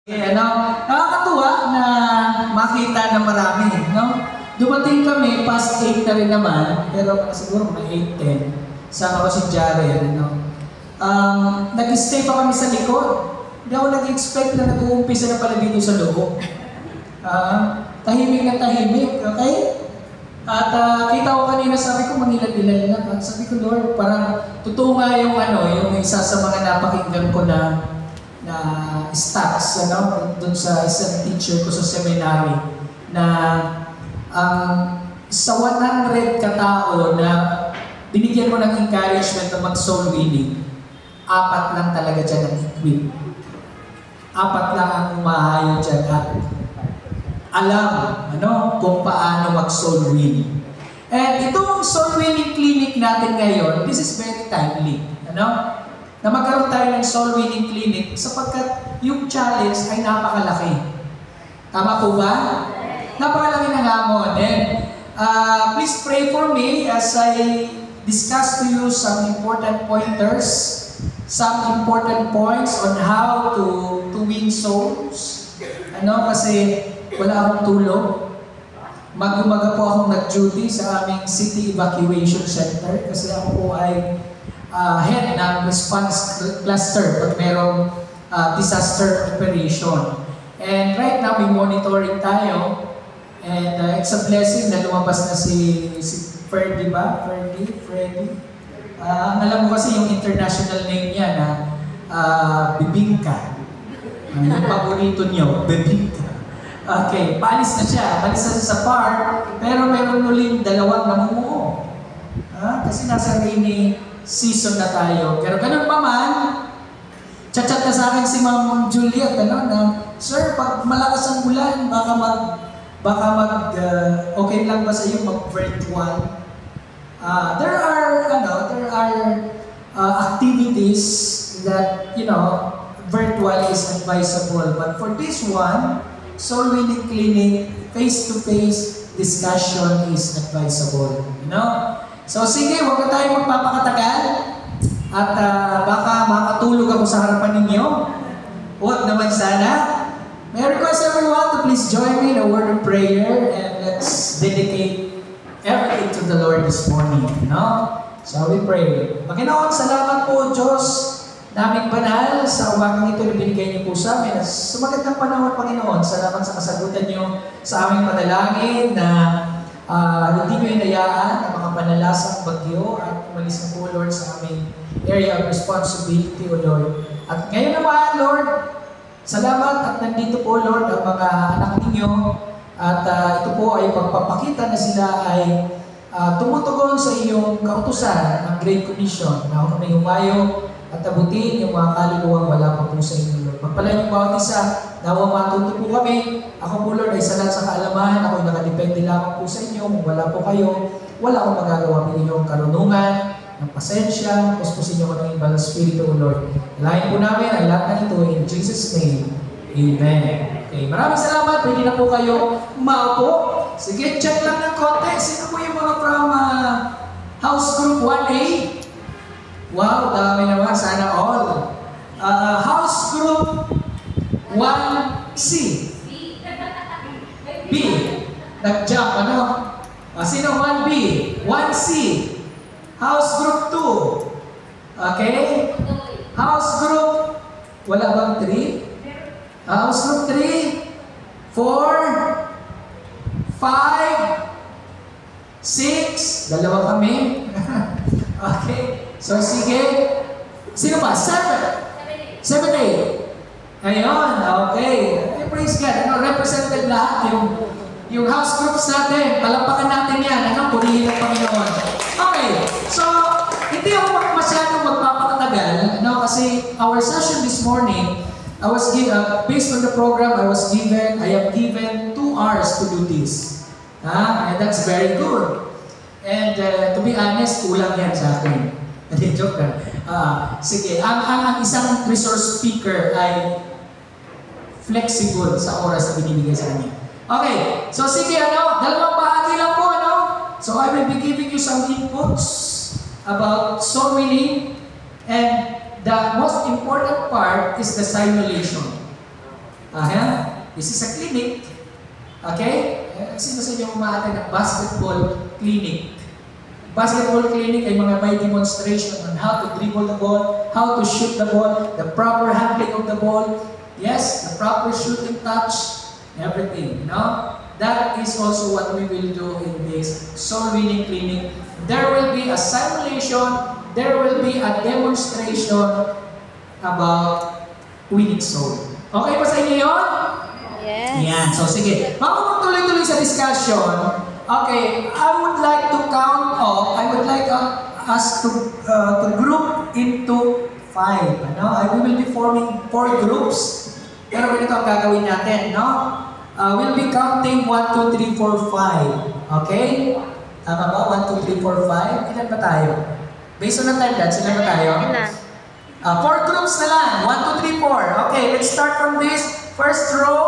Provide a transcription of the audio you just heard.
Nakakatuwa na makita ng marami, no? Dumating kami, past 8 na rin naman, pero siguro mga 8-10, sama ko si Jared, nag-stay pa kami sa likod. Hindi ako nag-expect na nag-uumpisa na pala dito sa loob. Tahimik na tahimik, okay? At kita ko kanina, sabi ko, manilad-ilad na. Sabi ko, Lord, parang totoo nga yung isa sa mga napakinggan ko na stats, dun sa isang teacher ko sa seminary, na sa 100 katao na binigyan mo ng encouragement na mag-soul winning, 4 lang talaga dyan ang equip. 4 lang ang umahayo dyan at alam kung paano mag-soul winning. And itong soul winning clinic natin ngayon, this is very timely. Na magkaroon tayo ng soul winning clinic sapagkat yung challenge ay napakalaki. Tama po ba? Napakalaki ng hamon. And please pray for me as I discuss to you some important pointers, some important points on how to win souls. Kasi wala akong tulog. Mag-umaga po akong nag-duty sa aming city evacuation center kasi ako po ay head ng response cluster pag merong disaster operation. And right now, may monitoring tayo. And it's a blessing na lumabas na si Ferdy ba? Freddy? Alam mo kasi yung international name niya na Bibingka. Yung paborito niyo, Bibingka. Okay, paalis na siya. Paalis na siya sa park, pero meron uling 2 namumuo. Kasi nasa rainy season na tayo. Pero ganun pa man, chat-chat na sa akin si Ma'am Juliet, na, Sir, pag malakas ang ulan, baka okay lang ba sa iyo mag-virtual? There are activities that, virtual is advisable. But for this one, soul winning clinic, face-to-face discussion is advisable. So sige, huwag na tayo magpapakatagal at baka makatulog ako sa harapan ninyo. Huwag naman sana. May I request everyone to please join me in a word of prayer and let's dedicate everything to the Lord this morning. So we pray. Panginoon, salamat po Diyos, naming banal sa umagang ito na binigay niyo po sa amin. Sa magandang panahon, Panginoon, salamat sa kasagutan niyo sa aming panalangin na hindi nyo inayaan ang mga panalasang bagyo at umalis na po, Lord, sa aming area of responsibility, O Lord. At ngayon naman, Lord, salamat at nandito po, Lord, ang mga anak ninyo at ito po ay pagpapakita na sila ay tumutugon sa iyong kautusan ng Great Commission na ako na humayo at abutin yung mga kaluluwang wala pa po sa inyo, Lord. Pagpalain yung bawat isa, nawa matuto po kami. Ako po, Lord, ay salat sa kaalaman. Ako'y nakadepende lamang po sa inyo. Kung wala po kayo, wala akong magagawa. Pinili yung karunungan, ng pasensya, puspusin niyo ko ng ibang Espiritu, O Lord. Alahin po namin ang lahat na ito in Jesus' name. Amen. Okay, maraming salamat. Pwede na po kayo maupo. Sige, check lang ng konti. Sino po yung mga from House Group 1A? Wow, dami naman. Sana all. House Group 1C. B. Nag-jump, sino 1B? 1C. House Group 2. Okay? House Group, wala bang 3? House Group 3, 4, 5, 6, dalawa kami. Okay. So, sige. Sino pa? 7, 8. Ayun, okay. Praise God. Represented lahat yung house groups natin. Palampakan natin yan. Purihin ng Panginoon. Okay. So, hindi ako masyadong magpapakatagal. Kasi our session this morning, I was given, based on the program, I am given 2 hours to do this. And that's very good. And to be honest, kulang yan sa akin. Hindi, joke lang. Sige, ang isang resource speaker ay flexible sa oras na binibigay sa kanya. Okay, so sige, dalawang bahagi lang po, So I will be giving you some inputs about soul winning, and the most important part is the simulation. This is a clinic. Okay? Sino sa inyo umaattend ng basketball clinic? Basketball clinic ay mga may demonstration on how to dribble the ball, how to shoot the ball, the proper handling of the ball, yes, the proper shooting touch, everything, That is also what we will do in this soul winning clinic. There will be a simulation, there will be a demonstration about winning soul. Okay ba sa inyo yun? Yes. Yan. So, sige. Bago magtuloy-tuloy sa discussion, okay, I would like to count off, I would like us to group into 5. We will be forming 4 groups. Pero ganito ang gagawin natin, we'll be counting 1, 2, 3, 4, 5. Okay? Tama ba? 1, 2, 3, 4, 5. Ilan ba tayo? Based on attendance, ilan ba tayo? 4 groups na lang. 1, 2, 3, 4. Okay, let's start from this first row.